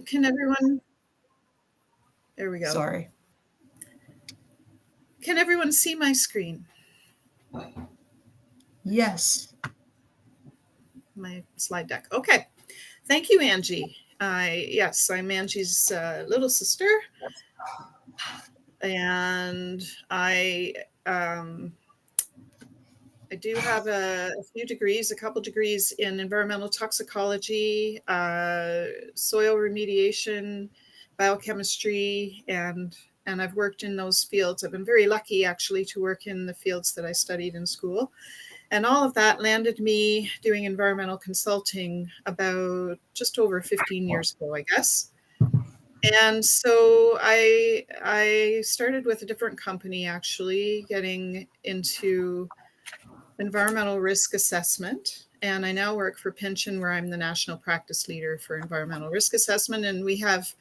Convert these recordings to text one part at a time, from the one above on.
Can everyone, there we go. Sorry. Can everyone see my screen, Yes. my slide deck? Okay. Thank you, Angie. Yes, I'm Angie's little sister, and I do have a few degrees, a couple degrees in environmental toxicology, soil remediation, biochemistry, and I've worked in those fields. I've been very lucky actually to work in the fields that I studied in school. And all of that landed me doing environmental consulting about just over 15 years ago, I guess. And so I started with a different company actually, getting into environmental risk assessment. And I now work for Pynchon, where I'm the national practice leader for environmental risk assessment. And we have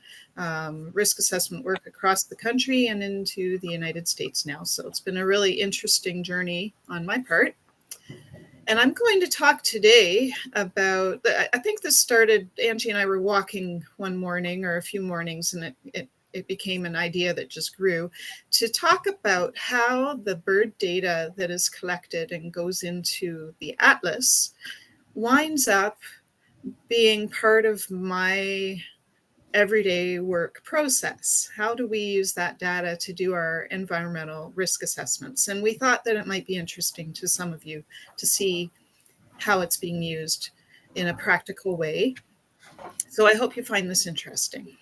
risk assessment work across the country and into the United States now. So it's been a really interesting journey on my part. And I'm going to talk today about, I think this started, Angie and I were walking one morning or a few mornings, and it became an idea that just grew, to talk about how the bird data that is collected and goes into the atlas winds up being part of my everyday work process. How do we use that data to do our environmental risk assessments? And we thought that it might be interesting to some of you to see how it's being used in a practical way. So I hope you find this interesting.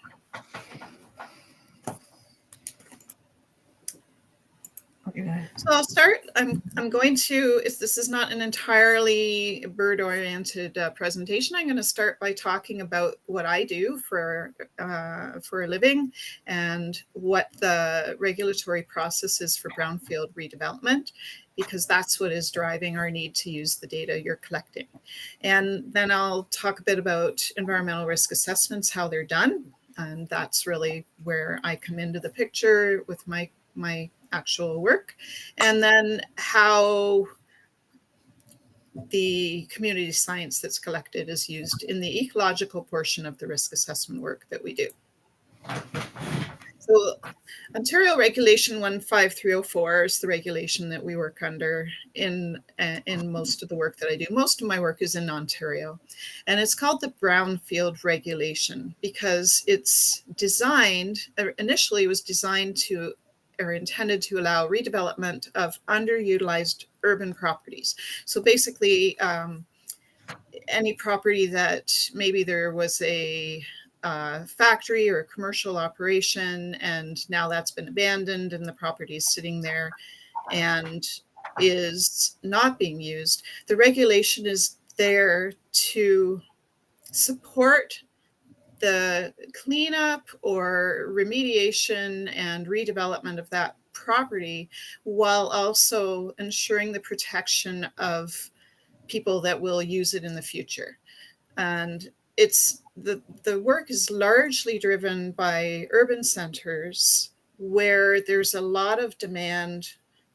Okay. So I'll start. I'm going to, this is not an entirely bird-oriented presentation. I'm going to start by talking about what I do for a living and what the regulatory process is for brownfield redevelopment, because that's what is driving our need to use the data you're collecting. And then I'll talk a bit about environmental risk assessments, how they're done. And that's really where I come into the picture with my actual work, and then how the community science that's collected is used in the ecological portion of the risk assessment work that we do. So Ontario Regulation 15304 is the regulation that we work under in most of the work that I do. Most of my work is in Ontario, and it's called the Brownfield Regulation because it's designed, initially was designed to, or intended to allow redevelopment of underutilized urban properties. So basically, any property that maybe there was a factory or a commercial operation, and now that's been abandoned and the property is sitting there and is not being used. The regulation is there to support the cleanup or remediation and redevelopment of that property while also ensuring the protection of people that will use it in the future. And it's the work is largely driven by urban centers where there's a lot of demand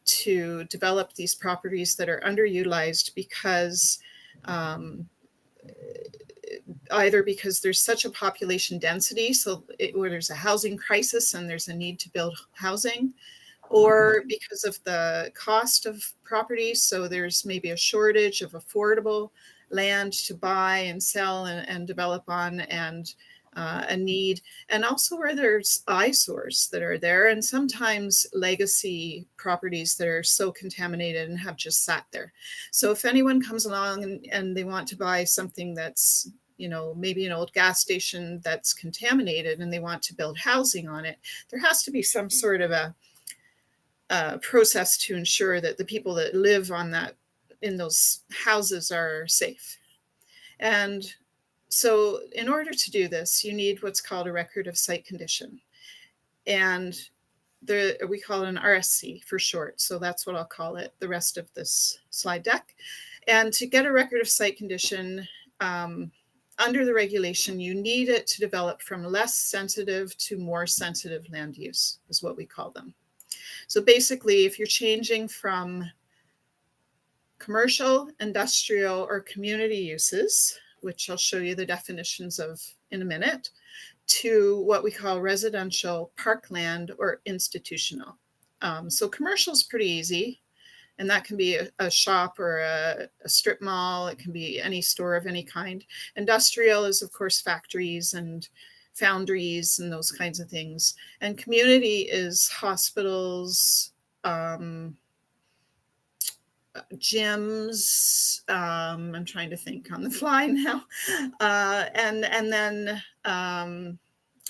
to develop these properties that are underutilized because either because there's such a population density, where there's a housing crisis and there's a need to build housing, or because of the cost of property. So there's maybe a shortage of affordable land to buy and sell and develop on, and a need, and also where there's eyesores that are there, and sometimes legacy properties that are so contaminated and have just sat there. So if anyone comes along and they want to buy something that's, maybe an old gas station that's contaminated and they want to build housing on it, there has to be some sort of a process to ensure that the people that live in those houses are safe. And so in order to do this, you need what's called a record of site condition. And we call it an RSC for short. So that's what I'll call it the rest of this slide deck. And to get a record of site condition, under the regulation, you need it to develop from less sensitive to more sensitive land use, is what we call them. So basically, if you're changing from commercial, industrial, or community uses, which I'll show you the definitions of in a minute, to what we call residential, parkland, or institutional. So commercial is pretty easy, and that can be a shop or a strip mall. It can be any store of any kind. Industrial is, of course, factories and foundries and those kinds of things. And community is hospitals, gyms. I'm trying to think on the fly now, and then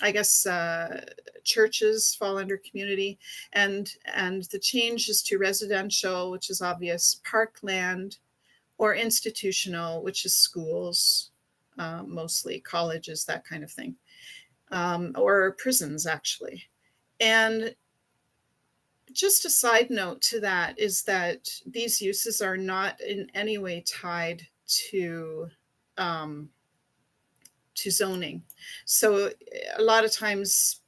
I guess churches fall under community, and the change is to residential, which is obvious, parkland, or institutional, which is schools, mostly colleges, that kind of thing, or prisons actually. And just a side note to that is that these uses are not in any way tied to zoning. So a lot of times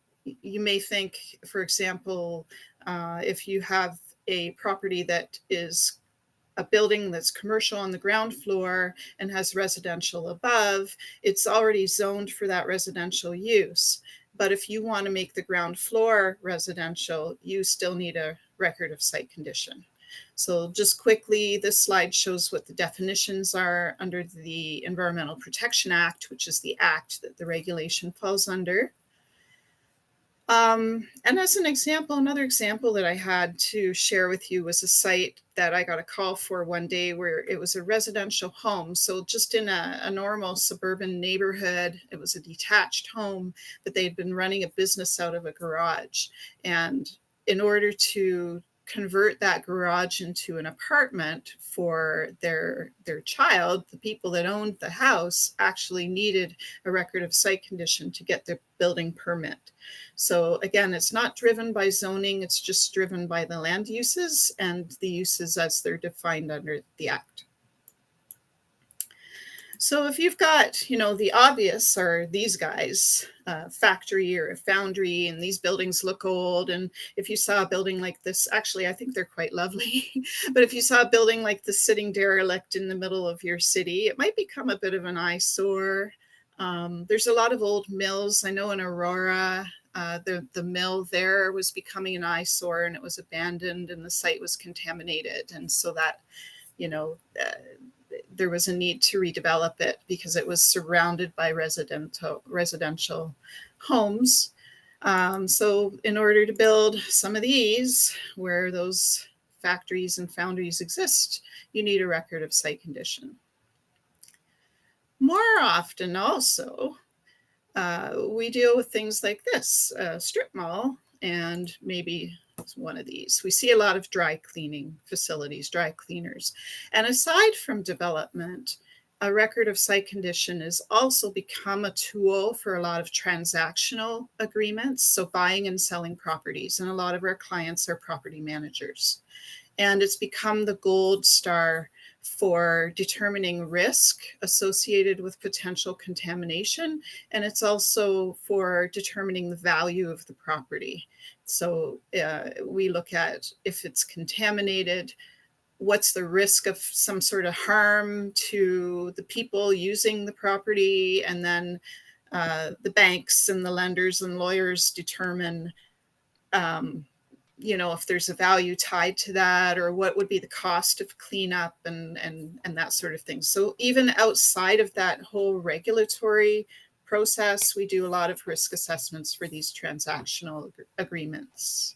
you may think, for example, if you have a property that is a building that's commercial on the ground floor and has residential above, it's already zoned for that residential use. But if you want to make the ground floor residential, you still need a record of site condition. So just quickly, this slide shows what the definitions are under the Environmental Protection Act, which is the act that the regulation falls under. And as an example, another example that I had to share with you was a site that I got a call for one day where it was a residential home. So just in a normal suburban neighborhood, it was a detached home, but they'd been running a business out of a garage. And in order to convert that garage into an apartment for their child, the people that owned the house actually needed a record of site condition to get their building permit. So again, it's not driven by zoning, it's just driven by the land uses and the uses as they're defined under the Act. So if you've got, you know, the obvious are these guys, factory or a foundry, and these buildings look old. And if you saw a building like this, actually, I think they're quite lovely. But if you saw a building like this sitting derelict in the middle of your city, it might become a bit of an eyesore. There's a lot of old mills. I know in Aurora, the mill there was becoming an eyesore, and it was abandoned, and the site was contaminated. And so that, you know, there was a need to redevelop it because it was surrounded by residential homes. So in order to build some of these where those factories and foundries exist, you need a record of site condition. More often also, we deal with things like this, a strip mall, and maybe one of these. We see a lot of dry cleaning facilities, dry cleaners. And aside from development, a record of site condition has also become a tool for a lot of transactional agreements, so buying and selling properties. And a lot of our clients are property managers. And it's become the gold star for determining risk associated with potential contamination. And it's also for determining the value of the property. So we look at if it's contaminated, what's the risk of some sort of harm to the people using the property, and then the banks and the lenders and lawyers determine you know, if there's a value tied to that, or what would be the cost of cleanup and that sort of thing. So even outside of that whole regulatory process, we do a lot of risk assessments for these transactional agreements.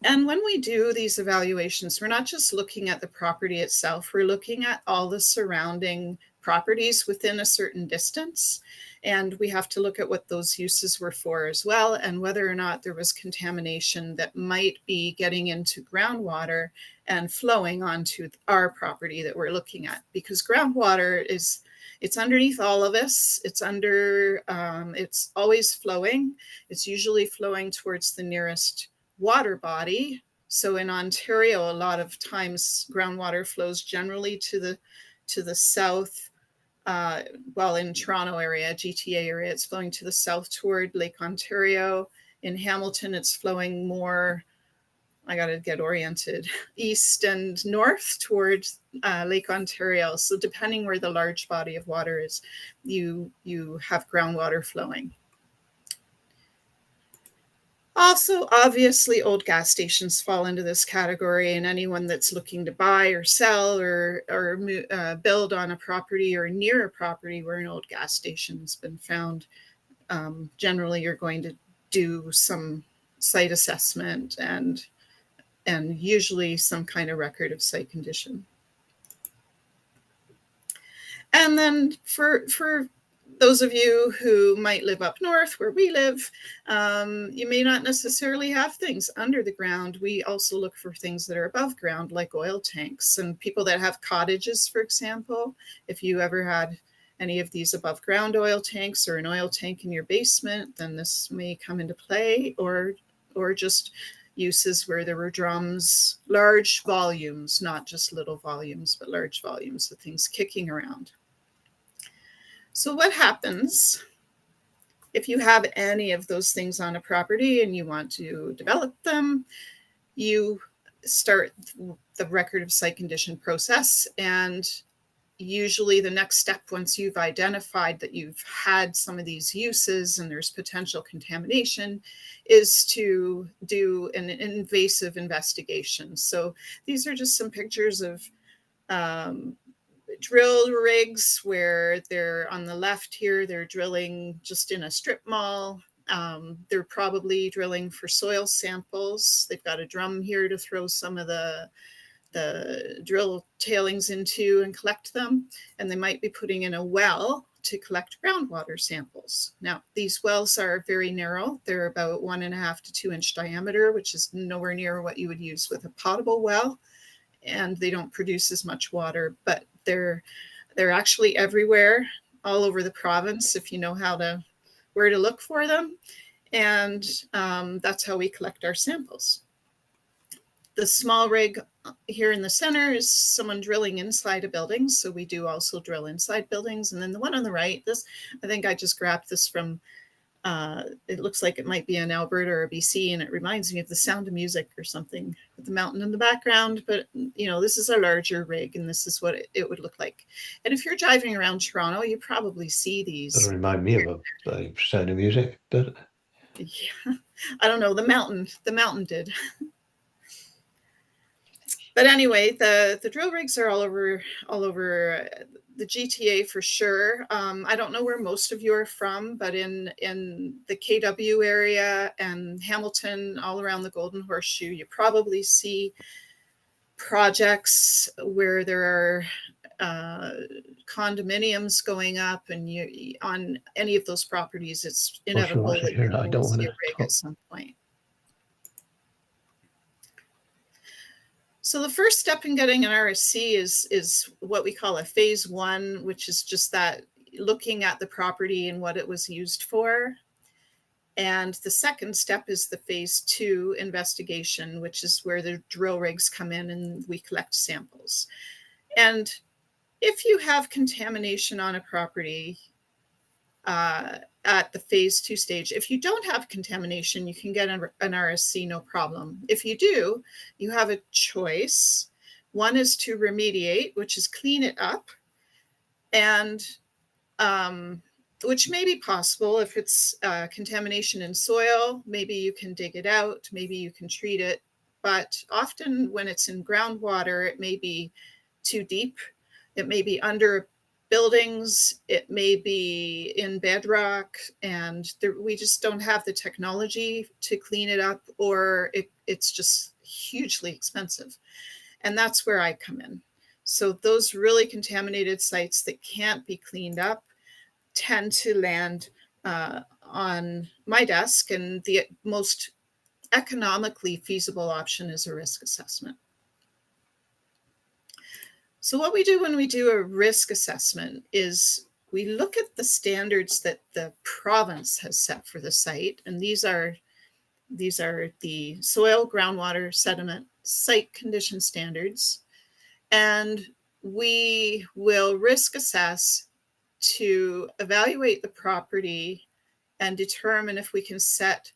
And when we do these evaluations, we're not just looking at the property itself, we're looking at all the surrounding properties within a certain distance. And we have to look at what those uses were for as well, and whether or not there was contamination that might be getting into groundwater and flowing onto our property that we're looking at. Because groundwater it's underneath all of us. It's under, it's always flowing. It's usually flowing towards the nearest water body. So in Ontario, a lot of times groundwater flows generally to the south. Well, in Toronto area, GTA area, it's flowing to the south toward Lake Ontario. In Hamilton, it's flowing more I got to get oriented, east and north towards Lake Ontario. So depending where the large body of water is, you have groundwater flowing. Also, obviously, old gas stations fall into this category, and anyone that's looking to buy or sell or build on a property or near a property where an old gas station's been found, generally you're going to do some site assessment and usually some kind of record of site condition. And then for those of you who might live up north where we live, you may not necessarily have things under the ground. We also look for things that are above ground, like oil tanks. And people that have cottages, for example, if you ever had any of these above ground oil tanks or an oil tank in your basement, then this may come into play, or just uses where there were drums, large volumes, not just little volumes, but large volumes of things kicking around. So what happens if you have any of those things on a property and you want to develop them? You start the record of site condition process, and usually the next step, once you've identified that you've had some of these uses and there's potential contamination, is to do an invasive investigation. So these are just some pictures of drill rigs where they're on the left here, they're drilling just in a strip mall. They're probably drilling for soil samples. They've got a drum here to throw some of the drill tailings into and collect them. And they might be putting in a well to collect groundwater samples. Now, these wells are very narrow. They're about 1.5 to 2 inch diameter, which is nowhere near what you would use with a potable well. And they don't produce as much water, but they're actually everywhere, all over the province, if you know where to look for them. And that's how we collect our samples. The small rig here in the center is someone drilling inside a building. So we do also drill inside buildings. And then the one on the right, this, I think I just grabbed this from, it looks like it might be in Alberta or BC, and it reminds me of The Sound of Music or something with the mountain in the background. But, this is a larger rig, and this is what it would look like. And if you're driving around Toronto, you probably see these. Doesn't remind me of a Sound of Music, does it? Yeah, I don't know. The mountain did. But anyway, the drill rigs are all over the GTA for sure. I don't know where most of you are from, but in the KW area and Hamilton, all around the Golden Horseshoe, you probably see projects where there are condominiums going up, and you on any of those properties, it's inevitable that you're going to see a rig at some point. So the first step in getting an RSC is what we call a phase 1, which is just that looking at the property and what it was used for. And the second step is the phase 2 investigation, which is where the drill rigs come in and we collect samples. And if you have contamination on a property, at the phase 2 stage, if you don't have contamination, you can get an RSC, no problem. If you do, you have a choice. One is to remediate, which is clean it up, and which may be possible if it's contamination in soil. Maybe you can dig it out, maybe you can treat it, but often when it's in groundwater, it may be too deep. It may be under buildings, it may be in bedrock, and we just don't have the technology to clean it up, or it's just hugely expensive. And that's where I come in. So those really contaminated sites that can't be cleaned up tend to land on my desk, and the most economically feasible option is a risk assessment. So what we do when we do a risk assessment is we look at the standards that the province has set for the site. And these are the soil, groundwater, sediment, site condition standards. And we will risk assess to evaluate the property and determine if we can set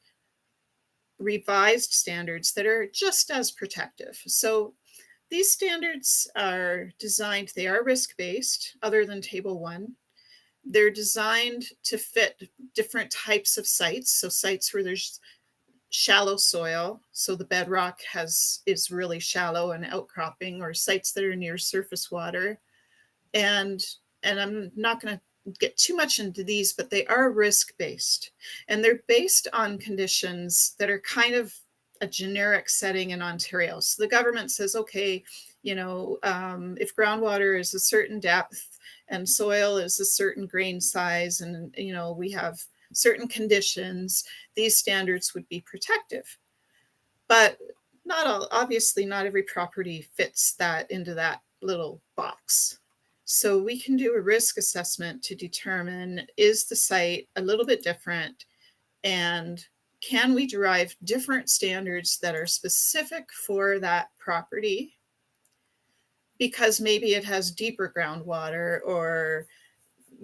revised standards that are just as protective. So these standards are designed, they are risk-based, other than Table 1. They're designed to fit different types of sites. So sites where there's shallow soil, so the bedrock is really shallow and outcropping, or sites that are near surface water. And I'm not going to get too much into these, but they are risk-based. And they're based on conditions that are kind of a generic setting in Ontario. So the government says, okay, if groundwater is a certain depth and soil is a certain grain size, and, we have certain conditions, these standards would be protective. But obviously not every property fits that into that little box. So we can do a risk assessment to determine, is the site a little bit different, and can we derive different standards that are specific for that property, because maybe it has deeper groundwater or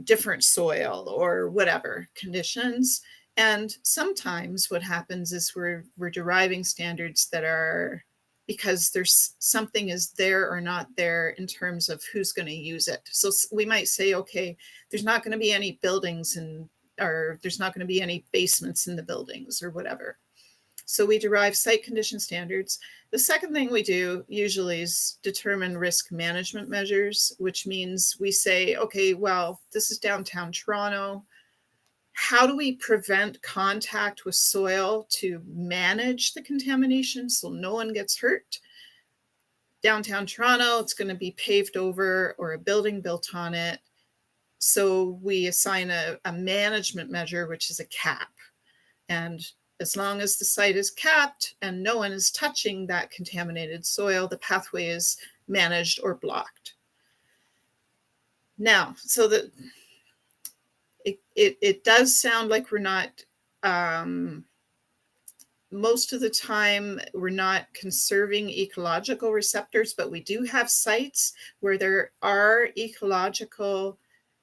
different soil or whatever conditions. And sometimes what happens is we're deriving standards that are because there's something is there or not there in terms of who's going to use it. So we might say, okay, there's not going to be any buildings or there's not going to be any basements in the buildings or whatever. So we derive site condition standards. The second thing we do usually is determine risk management measures, which means we say, okay, well, this is downtown Toronto. How do we prevent contact with soil to manage the contamination so no one gets hurt? Downtown Toronto, it's going to be paved over or a building built on it. So we assign a management measure, which is a cap. And as long as the site is capped and no one is touching that contaminated soil, the pathway is managed or blocked. Now, so that it does sound like we're not, most of the time, we're not conserving ecological receptors, but we do have sites where there are ecological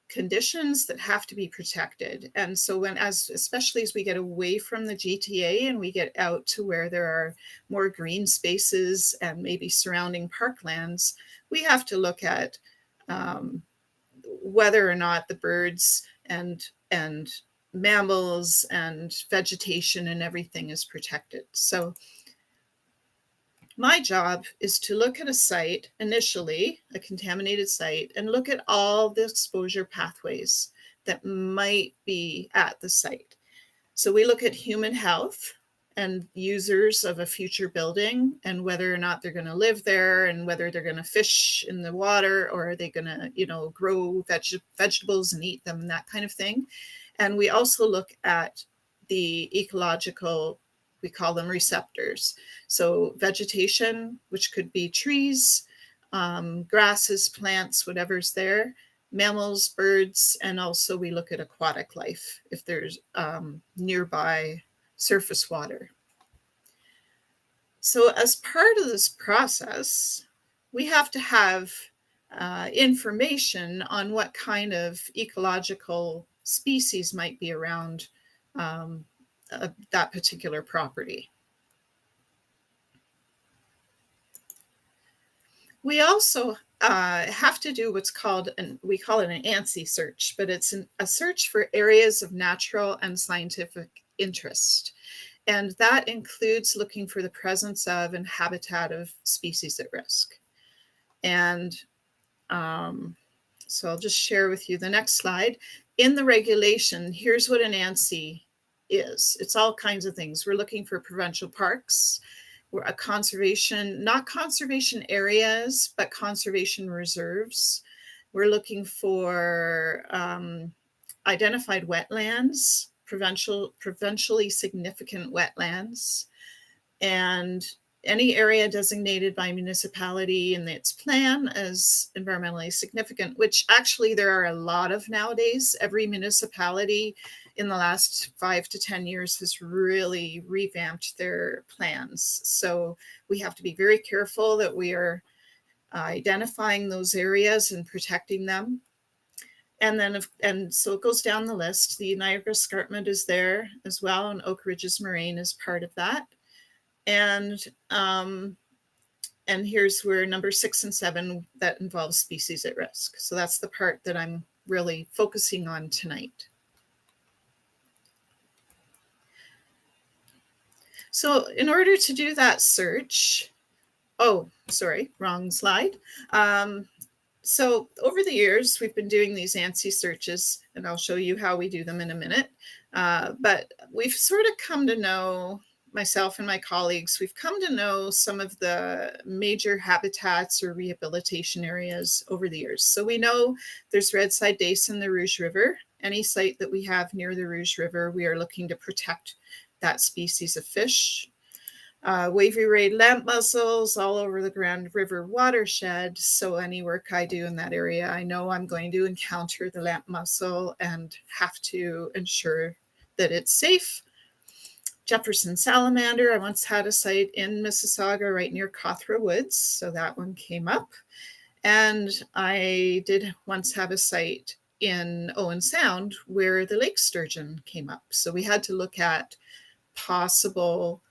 conditions that have to be protected. And so especially as we get away from the GTA and we get out to where there are more green spaces and maybe surrounding parklands, we have to look at whether or not the birds and mammals and vegetation and everything is protected. So my job is to look at a site, initially a contaminated site, and look at all the exposure pathways that might be at the site. So we look at human health and users of a future building and whether or not they're going to live there and whether they're going to fish in the water or are they going to, grow vegetables and eat them and that kind of thing. And we also look at the ecological, we call them receptors. So vegetation, which could be trees, grasses, plants, whatever's there, mammals, birds, and also we look at aquatic life if there's nearby surface water. So as part of this process, we have to have information on what kind of ecological species might be around that particular property. We also have to do what's called, we call it an ANSI search, but it's a search for areas of natural and scientific interest. And that includes looking for the presence of and habitat of species at risk. And so I'll just share with you the next slide. In the regulation, here's what an ANSI is. It's all kinds of things. We're looking for provincial parks. We're a conservation, not conservation areas, but conservation reserves. We're looking for identified wetlands, provincially significant wetlands, and any area designated by municipality in its plan as environmentally significant, which actually there are a lot of nowadays. Every municipality in the last 5 to 10 years has really revamped their plans. So we have to be very careful that we are identifying those areas and protecting them. And so it goes down the list. The Niagara Escarpment is there as well, and Oak Ridges Moraine is part of that. And here's where number 6 and 7 that involves species at risk. So that's the part that I'm really focusing on tonight. So in order to do that search, oh, sorry, wrong slide. So over the years, we've been doing these ANSI searches, and I'll show you how we do them in a minute. But we've sort of come to know, myself and my colleagues, we've come to know some of the major habitats or rehabilitation areas over the years. So we know there's red-side dace in the Rouge River. Any site that we have near the Rouge River, we are looking to protect that species of fish. Wavy rayed lamp mussels all over the Grand River watershed. So any work I do in that area, I know I'm going to encounter the lamp mussel and have to ensure that it's safe. Jefferson salamander, I once had a site in Mississauga right near Cothra Woods, so that one came up. And I did once have a site in Owen Sound where the lake sturgeon came up. So we had to look at possible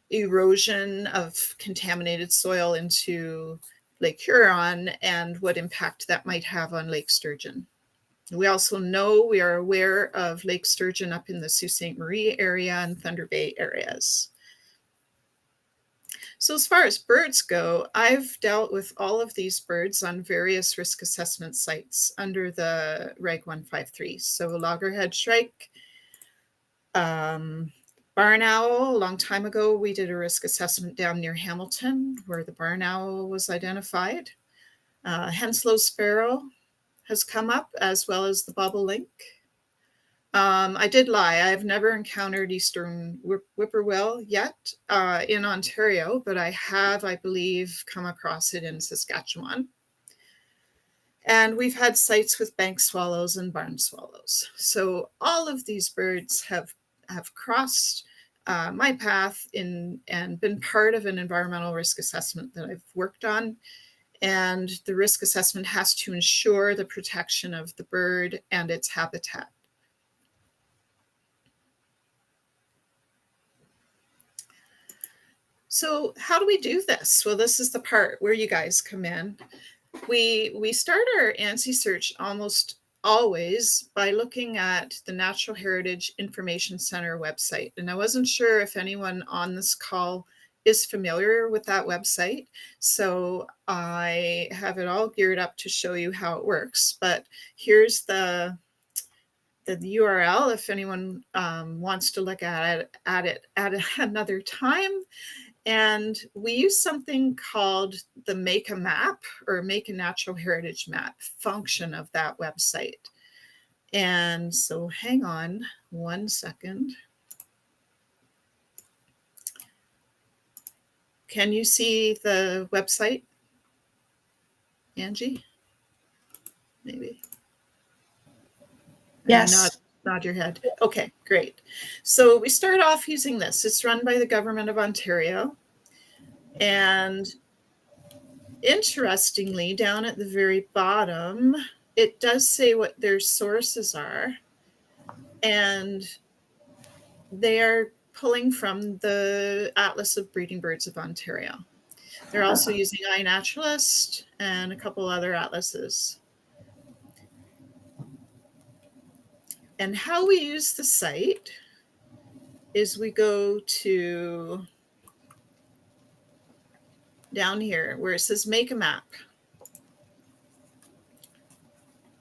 erosion of contaminated soil into Lake Huron and what impact that might have on lake sturgeon. We also know, we are aware of lake sturgeon up in the Sault Ste. Marie area and Thunder Bay areas. So as far as birds go, I've dealt with all of these birds on various risk assessment sites under the Reg 153. So loggerhead shrike, barn owl. A long time ago, we did a risk assessment down near Hamilton where the barn owl was identified. Henslow sparrow has come up, as well as the bobolink. I did lie. I've never encountered eastern whippoorwill yet in Ontario, but I have, I believe, come across it in Saskatchewan. And we've had sites with bank swallows and barn swallows. So all of these birds have crossed my path and been part of an environmental risk assessment that I've worked on. And the risk assessment has to ensure the protection of the bird and its habitat. So how do we do this? Well, this is the part where you guys come in. We start our ANSI search almost always by looking at the Natural Heritage Information Center website. And I wasn't sure if anyone on this call is familiar with that website. So I have it all geared up to show you how it works. But here's the URL if anyone wants to look at it at another time. And we use something called the Make a Map or Make a Natural Heritage Map function of that website. And so hang on 1 second. Can you see the website, Angie? Maybe. Yes. Nod your head. Okay, great. So we start off using this. It's run by the Government of Ontario. And interestingly, down at the very bottom, it does say what their sources are. And they are pulling from the Atlas of Breeding Birds of Ontario. They're also using iNaturalist and a couple other atlases. And how we use the site is we go to down here where it says Make a Map.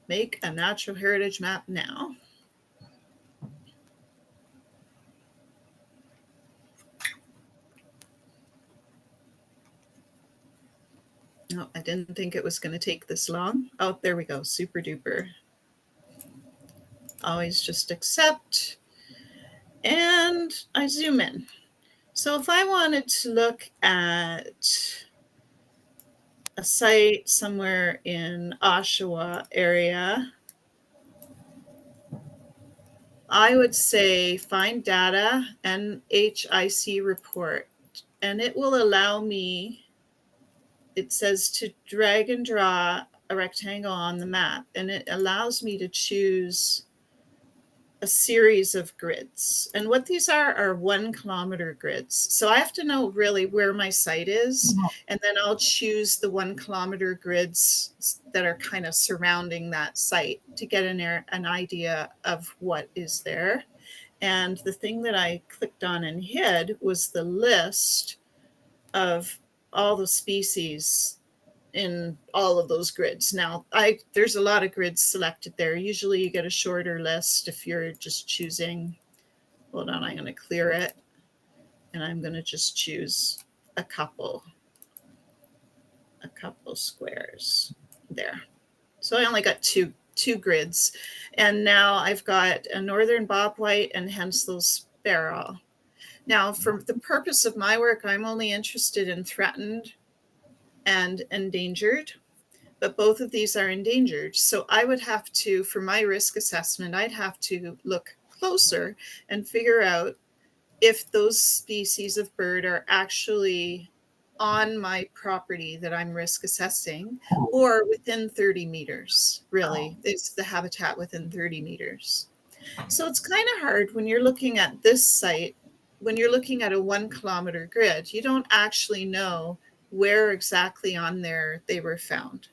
Make a natural heritage map now. No, I didn't think it was going to take this long. Oh, there we go. Super duper. Always just accept. And I zoom in. So if I wanted to look at a site somewhere in Oshawa area, I would say find data, NHIC report, and it will allow me, it says to drag and draw a rectangle on the map, and it allows me to choose a series of grids. And what these are 1 kilometer grids. So I have to know really where my site is, and then I'll choose the 1 kilometer grids that are kind of surrounding that site to get an idea of what is there. And the thing that I clicked on and hid was the list of all the species in all of those grids. Now, there's a lot of grids selected there. Usually you get a shorter list if you're just choosing. Hold on, I'm going to clear it. And I'm going to just choose a couple squares there. So I only got two grids. And now I've got a northern bobwhite and Henslow sparrow. Now, for the purpose of my work, I'm only interested in threatened and endangered, but both of these are endangered. So I would have to, for my risk assessment, I'd have to look closer and figure out if those species of bird are actually on my property that I'm risk assessing, or within 30 meters, really. It's the habitat within 30 meters. So it's kind of hard when you're looking at this site, when you're looking at a 1 kilometer grid, you don't actually know where exactly on there they were found.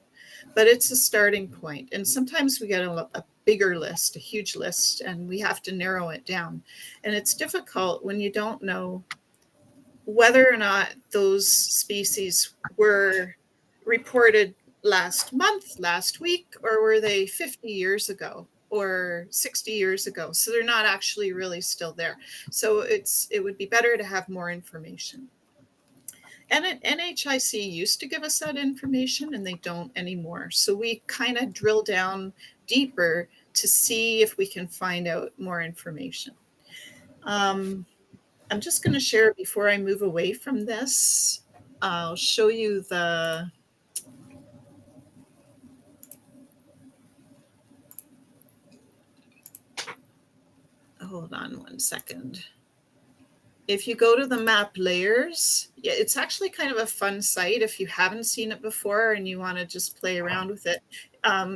But it's a starting point. And sometimes we get a bigger list, a huge list, and we have to narrow it down. And it's difficult when you don't know whether or not those species were reported last month, last week, or were they 50 years ago or 60 years ago. So they're not actually really still there. So it would be better to have more information. And NHIC used to give us that information and they don't anymore. So we kind of drill down deeper to see if we can find out more information. I'm just going to share before I move away from this. I'll show you the hold on one second. If you go to the map layers, yeah, it's actually kind of a fun site if you haven't seen it before and you want to just play around with it.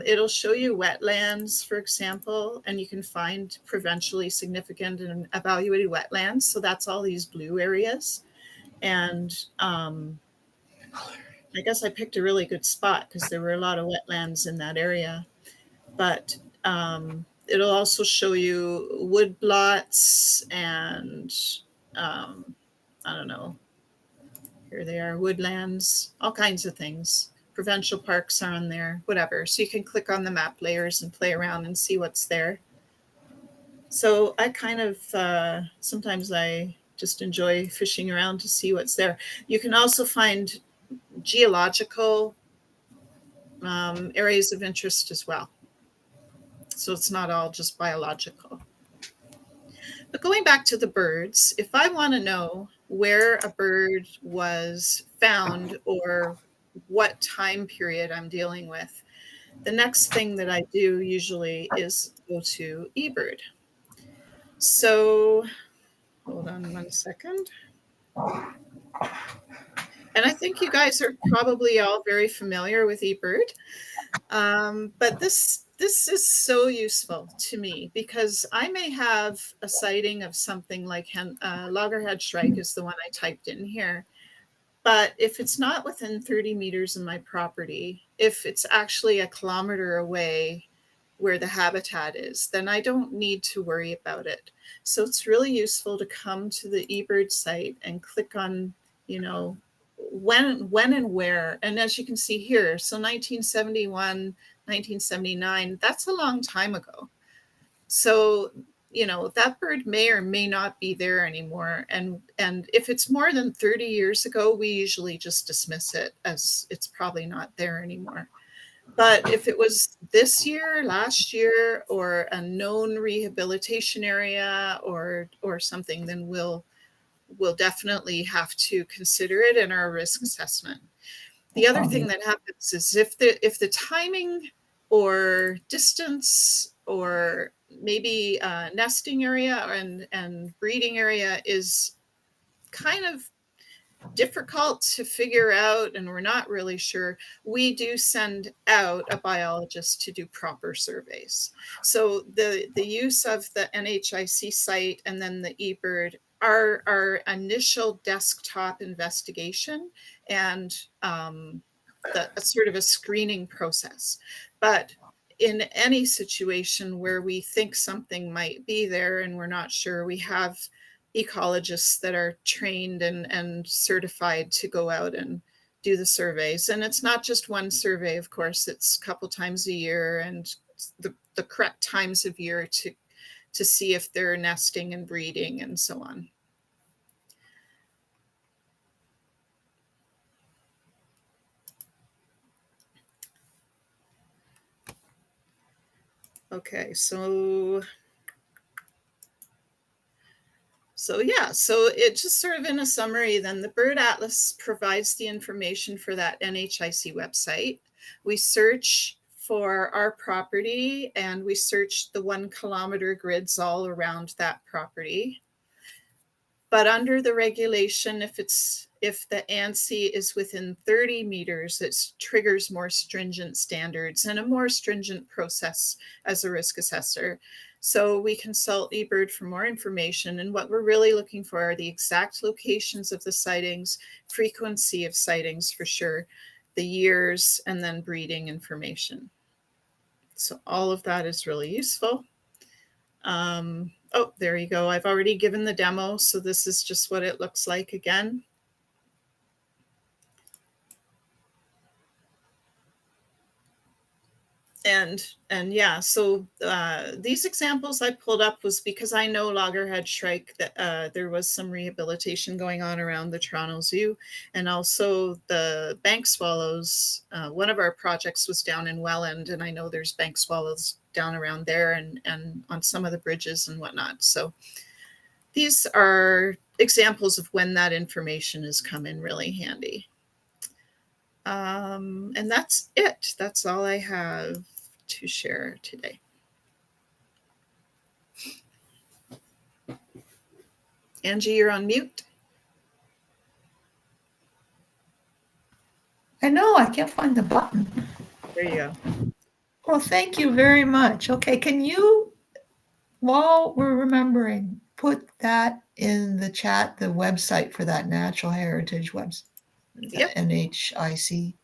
It'll show you wetlands, for example, and you can find provincially significant and evaluated wetlands. So that's all these blue areas. And I guess I picked a really good spot because there were a lot of wetlands in that area. But it'll also show you wood blots and I don't know. Here they are, woodlands, all kinds of things. Provincial parks are on there, whatever. So you can click on the map layers and play around and see what's there. So I kind of, sometimes I just enjoy fishing around to see what's there. You can also find geological areas of interest as well. So it's not all just biological. But going back to the birds, if I want to know where a bird was found or what time period I'm dealing with, the next thing that I do usually is go to eBird. So hold on one second. And I think you guys are probably all very familiar with eBird. But this is so useful to me because I may have a sighting of something like loggerhead shrike is the one I typed in here. But if it's not within 30 meters of my property, if it's actually a kilometer away where the habitat is, then I don't need to worry about it. So it's really useful to come to the eBird site and click on, you know, when and where. And as you can see here, so 1971, 1979, that's a long time ago. So, you know, that bird may or may not be there anymore. And if it's more than 30 years ago, we usually just dismiss it as it's probably not there anymore. But if it was this year, last year, or a known rehabilitation area or something, then we'll definitely have to consider it in our risk assessment. The other thing that happens is if the timing or distance or maybe nesting area and breeding area is kind of difficult to figure out and we're not really sure, we do send out a biologist to do proper surveys. So the use of the NHIC site and then the eBird are our initial desktop investigation and a sort of a screening process. But in any situation where we think something might be there and we're not sure, we have ecologists that are trained and certified to go out and do the surveys. And it's not just one survey, of course, it's a couple times a year and the correct times of year to see if they're nesting and breeding and so on. Okay, so yeah, so it just sort of in a summary, then the Bird Atlas provides the information for that NHIC website. We search for our property and we search the 1 kilometer grids all around that property. But under the regulation, if the ANSI is within 30 meters, it triggers more stringent standards and a more stringent process as a risk assessor. So we consult eBird for more information. And what we're really looking for are the exact locations of the sightings, frequency of sightings for sure, the years, and then breeding information. So all of that is really useful. Oh, there you go. I've already given the demo. So this is just what it looks like again. And yeah, so these examples I pulled up was because I know Loggerhead Shrike, that there was some rehabilitation going on around the Toronto Zoo, and also the bank swallows. One of our projects was down in Welland, and I know there's bank swallows down around there and on some of the bridges and whatnot. So these are examples of when that information has come in really handy. And that's it. That's all I have to share today. Angie, you're on mute. I know, I can't find the button. There you go. Well, thank you very much. Okay, can you, while we're remembering, put that in the chat, the website for that natural heritage website, Yep. NHIC.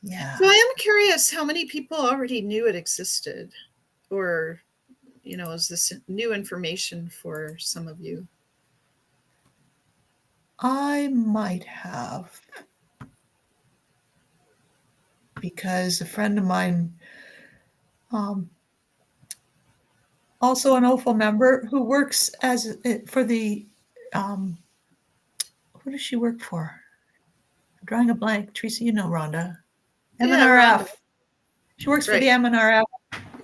Yeah. So I am curious how many people already knew it existed, or, you know, is this new information for some of you? I might have, because a friend of mine, also an OFO member who works as for the, who does she work for? I'm drawing a blank. Teresa, you know Rhonda. Yeah, MNRF. Rhonda. She works for the MNRF,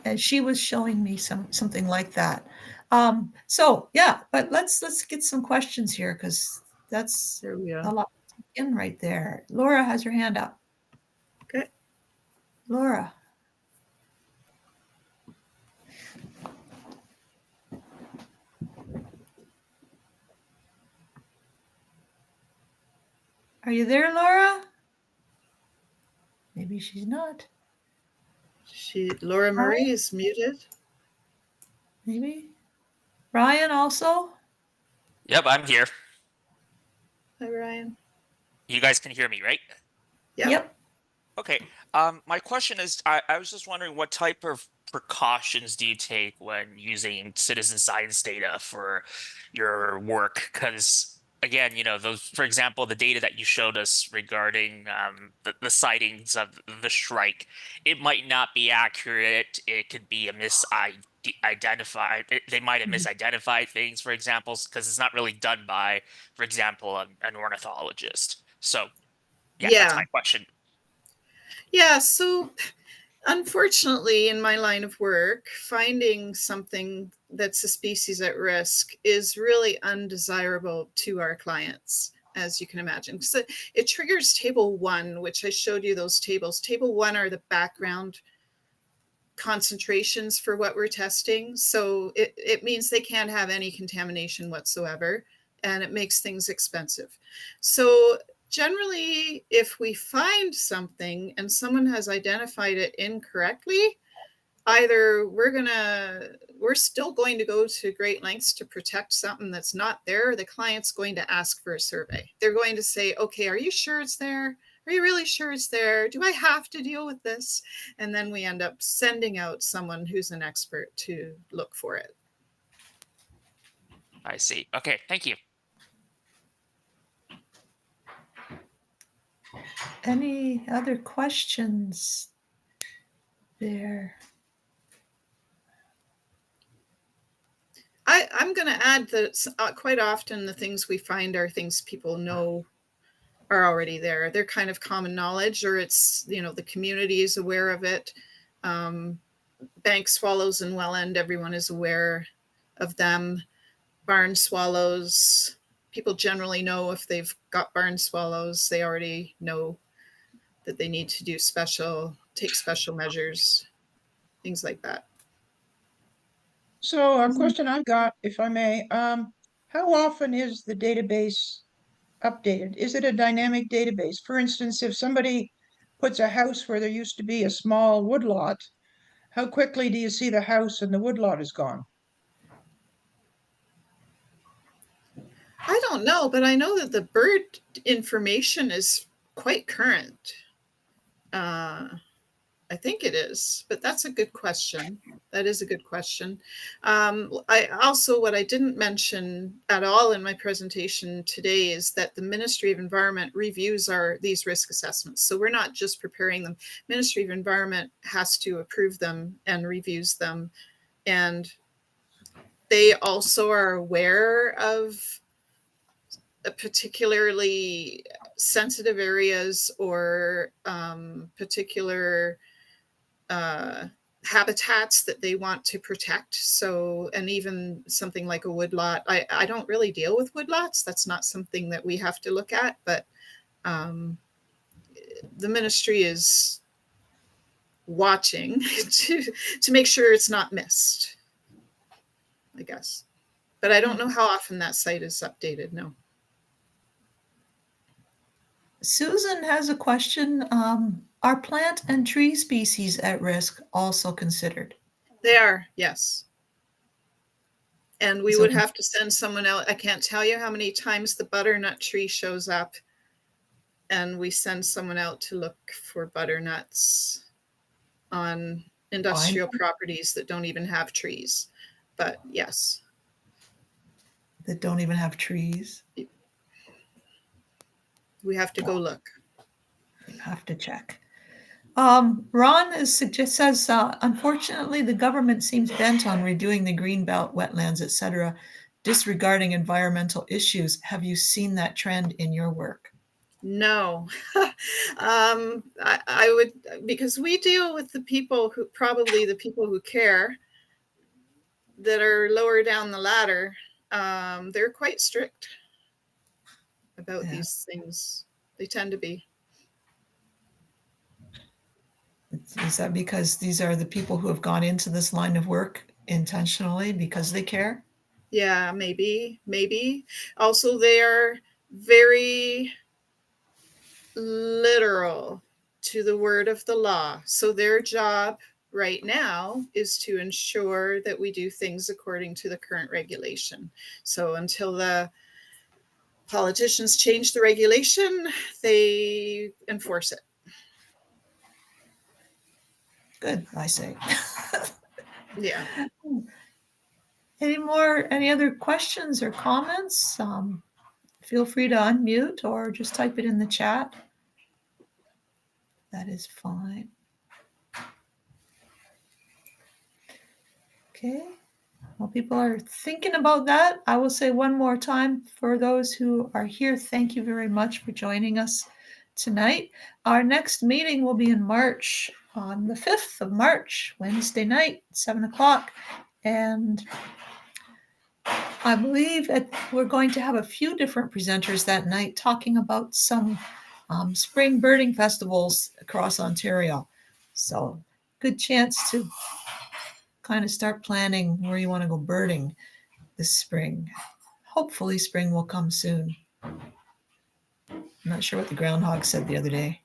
and she was showing me something like that. So yeah, but let's get some questions here, because that's there we a go. lot in right there. Laura has her hand up. Okay. Laura. Are you there, Laura? Maybe she's not. Laura Murray is muted. Maybe. Ryan also? Yep, I'm here. Hi, Ryan. You guys can hear me, right? Yep. Okay. My question is, I was just wondering, what type of precautions do you take when using citizen science data for your work? Because again, you know, those, for example, the data that you showed us regarding the sightings of the shrike, it might not be accurate. It could be a misidentified. They might have misidentified things, for example, because it's not really done by, for example, an ornithologist. So, yeah, that's my question. Yeah, so unfortunately, in my line of work, finding something that's a species at risk is really undesirable to our clients, as you can imagine. So it triggers table 1, which I showed you those tables. Table 1 are the background concentrations for what we're testing. So it means they can't have any contamination whatsoever. and it makes things expensive. So generally, if we find something and someone has identified it incorrectly, either we're still going to go to great lengths to protect something that's not there. The client's going to ask for a survey. They're going to say, okay, are you sure it's there? Are you really sure it's there? Do I have to deal with this? And then we end up sending out someone who's an expert to look for it. I see. Okay, thank you. Any other questions there? I'm going to add that quite often the things we find are things people know are already there. They're kind of common knowledge, or it's, the community is aware of it. Bank swallows in Welland, everyone is aware of them. Barn swallows, people generally know if they've got barn swallows, they already know that they need to take special measures, things like that. So a question I've got, if I may, how often is the database updated? Is it a dynamic database? For instance, if somebody puts a house where there used to be a small woodlot, how quickly do you see the house and the woodlot is gone? I don't know, but I know that the bird information is quite current. I think it is, but that's a good question. That is a good question. What I didn't mention at all in my presentation today is that the Ministry of Environment reviews these risk assessments. So we're not just preparing them. Ministry of Environment has to approve them and reviews them. And they also are aware of particularly sensitive areas or particular habitats that they want to protect. So, and even something like a woodlot, I don't really deal with woodlots. That's not something that we have to look at, but the ministry is watching to make sure it's not missed, I guess. But I don't know how often that site is updated, no. Susan has a question. Are plant and tree species at risk also considered? They are, yes. And we So- would have to send someone out. I can't tell you how many times the butternut tree shows up, and we send someone out to look for butternuts on industrial properties that don't even have trees. But yes. That don't even have trees? We have to go look. Have to check. Ron says, unfortunately, the government seems bent on redoing the greenbelt, wetlands, etc., disregarding environmental issues. Have you seen that trend in your work? No. I would, because we deal with the people who care, that are lower down the ladder. They're quite strict about these things. They tend to be. Is that because these are the people who have gone into this line of work intentionally because they care? Yeah, maybe. Also, they are very literal to the word of the law. So their job right now is to ensure that we do things according to the current regulation. So until the politicians change the regulation, they enforce it. Good, I say. Yeah. Any other questions or comments? Feel free to unmute or just type it in the chat. That is fine. Okay. While people are thinking about that, I will say one more time for those who are here, thank you very much for joining us tonight. Our next meeting will be in March, on the 5th of March, Wednesday night, 7 o'clock. And I believe we're going to have a few different presenters that night talking about some spring birding festivals across Ontario. So good chance to kind of start planning where you want to go birding this spring. hopefully spring will come soon. I'm not sure what the groundhog said the other day.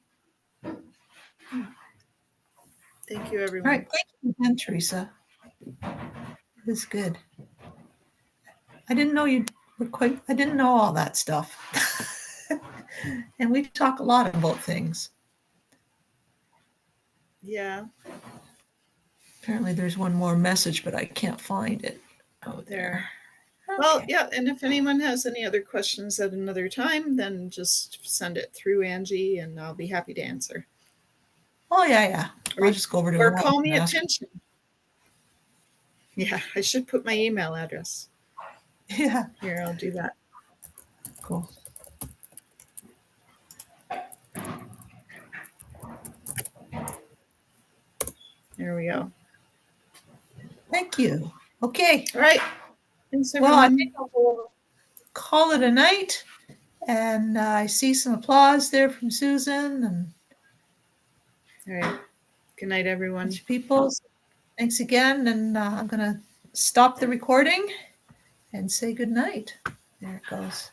Thank you, All everyone. right, thank you again, Teresa. This is good. I didn't know you were quite, I didn't know all that stuff. And we talk a lot about things. Yeah, Apparently there's one more message, but I can't find it out there. well, Okay. yeah, and if anyone has any other questions at another time, then just send it through Angie and I'll be happy to answer. Oh, yeah. Or- I'll just go over to Or her call house me and at ask her. pension. Yeah, I should put my email address. Yeah, Here, I'll do that. cool. There we go. Thank you. Okay. All right. Thanks, Well, I everyone. think we'll call it a night. And I see some applause there from Susan and All right. Good night, a everyone. bunch of people. Thanks again. And I'm going to stop the recording and say good night. There it goes.